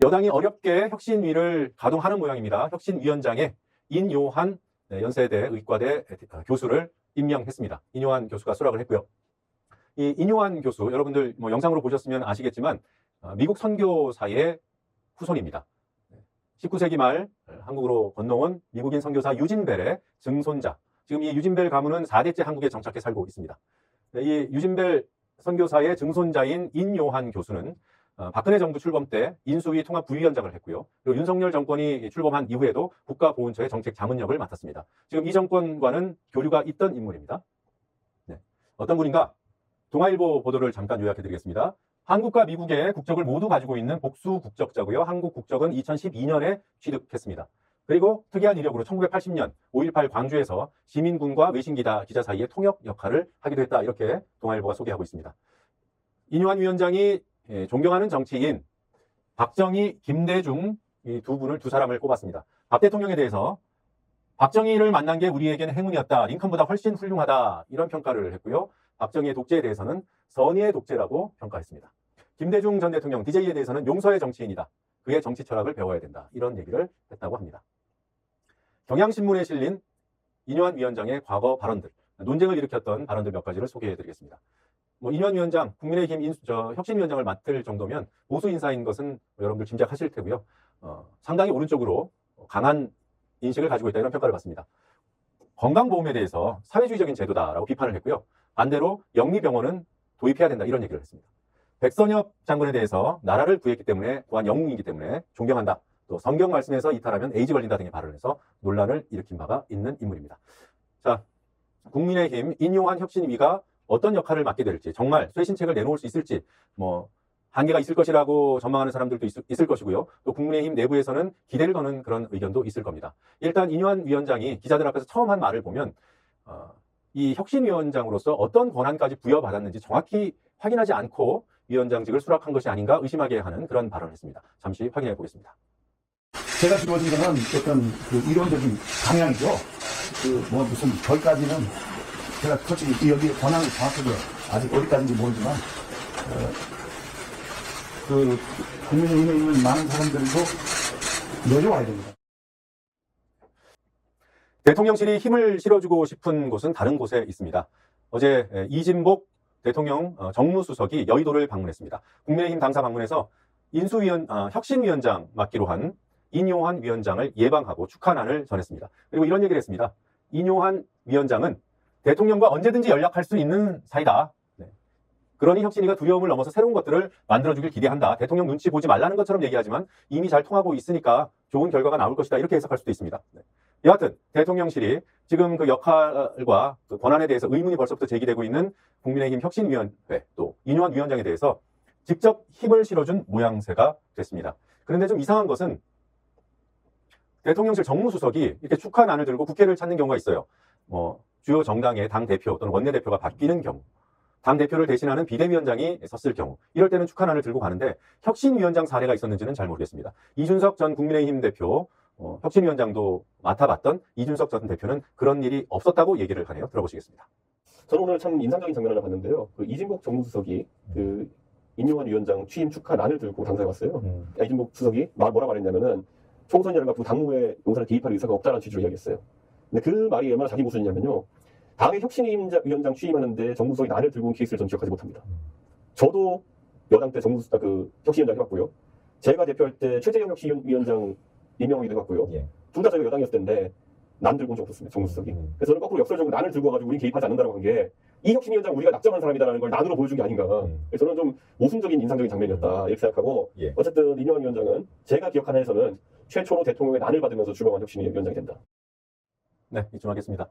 여당이 어렵게 혁신위를 가동하는 모양입니다. 혁신위원장에 인요한 연세대 의과대 교수를 임명했습니다. 인요한 교수가 수락을 했고요. 이 인요한 교수, 여러분들 뭐 영상으로 보셨으면 아시겠지만 미국 선교사의 후손입니다. 19세기 말 한국으로 건너온 미국인 선교사 유진벨의 증손자. 지금 이 유진벨 가문은 4대째 한국에 정착해 살고 있습니다. 이 유진벨 선교사의 증손자인 인요한 교수는 박근혜 정부 출범 때 인수위 통합 부위원장을 했고요. 그리고 윤석열 정권이 출범한 이후에도 국가보훈처의 정책 자문역을 맡았습니다. 지금 이 정권과는 교류가 있던 인물입니다. 네. 어떤 분인가? 동아일보 보도를 잠깐 요약해드리겠습니다. 한국과 미국의 국적을 모두 가지고 있는 복수 국적자고요. 한국 국적은 2012년에 취득했습니다. 그리고 특이한 이력으로 1980년 5.18 광주에서 시민군과 외신기자 사이의 통역 역할을 하기도 했다. 이렇게 동아일보가 소개하고 있습니다. 인요한 위원장이 존경하는 정치인 박정희, 김대중 이 두 사람을 꼽았습니다. 박 대통령에 대해서 박정희를 만난 게 우리에게는 행운이었다. 링컨보다 훨씬 훌륭하다. 이런 평가를 했고요. 박정희의 독재에 대해서는 선의의 독재라고 평가했습니다. 김대중 전 대통령 DJ에 대해서는 용서의 정치인이다. 그의 정치 철학을 배워야 된다. 이런 얘기를 했다고 합니다. 경향신문에 실린 인요한 위원장의 과거 발언들, 논쟁을 일으켰던 발언들 몇 가지를 소개해드리겠습니다. 인요한 위원장, 국민의힘 혁신위원장을 맡을 정도면 보수 인사인 것은 여러분들 짐작하실 테고요. 상당히 오른쪽으로 강한 인식을 가지고 있다 이런 평가를 받습니다. 건강보험에 대해서 사회주의적인 제도다라고 비판을 했고요. 반대로 영리병원은 도입해야 된다 이런 얘기를 했습니다. 백선엽 장군에 대해서 나라를 구했기 때문에 또한 영웅이기 때문에 존경한다. 또 성경 말씀에서 이탈하면 에이즈 걸린다 등의 발언을 해서 논란을 일으킨 바가 있는 인물입니다. 자, 국민의힘 인요한 혁신위가 어떤 역할을 맡게 될지, 정말 쇄신책을 내놓을 수 있을지, 한계가 있을 것이라고 전망하는 사람들도 있을 것이고요. 또 국민의힘 내부에서는 기대를 거는 그런 의견도 있을 겁니다. 일단 인요한 위원장이 기자들 앞에서 처음 한 말을 보면 이 혁신위원장으로서 어떤 권한까지 부여받았는지 정확히 확인하지 않고 위원장직을 수락한 것이 아닌가 의심하게 하는 그런 발언을 했습니다. 잠시 확인해 보겠습니다. 제가 주어진 것은 어떤 이론적인 방향이죠. 무슨 결까지는 제가 솔직히 여기 권한을 정확하게 아직 어디까지인지 모르지만 국민의힘에 있는 많은 사람들도 내려와야 됩니다. 대통령실이 힘을 실어주고 싶은 곳은 다른 곳에 있습니다. 어제 이진복 대통령 정무수석이 여의도를 방문했습니다. 국민의힘 당사 방문에서 혁신위원장 맡기로 한 인요한 위원장을 예방하고 축하난을 전했습니다. 그리고 이런 얘기를 했습니다. 인요한 위원장은 대통령과 언제든지 연락할 수 있는 사이다. 그러니 혁신위가 두려움을 넘어서 새로운 것들을 만들어주길 기대한다. 대통령 눈치 보지 말라는 것처럼 얘기하지만 이미 잘 통하고 있으니까 좋은 결과가 나올 것이다. 이렇게 해석할 수도 있습니다. 여하튼 대통령실이 지금 그 역할과 그 권한에 대해서 의문이 벌써부터 제기되고 있는 국민의힘 혁신위원회 또 인요한 위원장에 대해서 직접 힘을 실어준 모양새가 됐습니다. 그런데 좀 이상한 것은 대통령실 정무수석이 이렇게 축하난을 들고 국회를 찾는 경우가 있어요. 주요 정당의 당대표 또는 원내대표가 바뀌는 경우, 당대표를 대신하는 비대위원장이 섰을 경우, 이럴 때는 축하난을 들고 가는데 혁신위원장 사례가 있었는지는 잘 모르겠습니다. 이준석 전 국민의힘 대표, 혁신위원장도 맡아봤던 이준석 전 대표는 그런 일이 없었다고 얘기를 하네요. 들어보시겠습니다. 저는 오늘 참 인상적인 장면을 하나 봤는데요. 이진복 정무수석이 인요한 위원장 취임 축하난을 들고 당사에 왔어요. 이진복 수석이 뭐라 말했냐면은 총선이라는 앞두고 당무에 용사를 개입할 의사가 없다는 취지로 이야기했어요. 근데 그 말이 얼마나 자기 모순이냐면요. 당의 혁신위원장 취임하는데 정무수석이 난을 들고 온 케이스를 전 기억하지 못합니다. 저도 여당 때 혁신위원장 해봤고요. 제가 대표할 때 최재형 혁신위원장 임명하기도 해봤고요. 둘 다 저희가 여당이었을 텐데 난 들고 온 적 없었습니다. 정무수석이. 그래서 저는 거꾸로 역설적으로 난을 들고 와가지고 우린 개입하지 않는다고 한 게 이 혁신위원장 우리가 낙점한 사람이다라는 걸 난으로 보여준 게 아닌가. 그래서 저는 좀 모순적인 인상적인 장면이었다 이렇게 생각하고 어쨌든 인요한 위원장은 제가 기억하는 한에서는 최초로 대통령의 난을 받으면서 출범한 혁신위원장이 된다. 네, 이쯤 하겠습니다.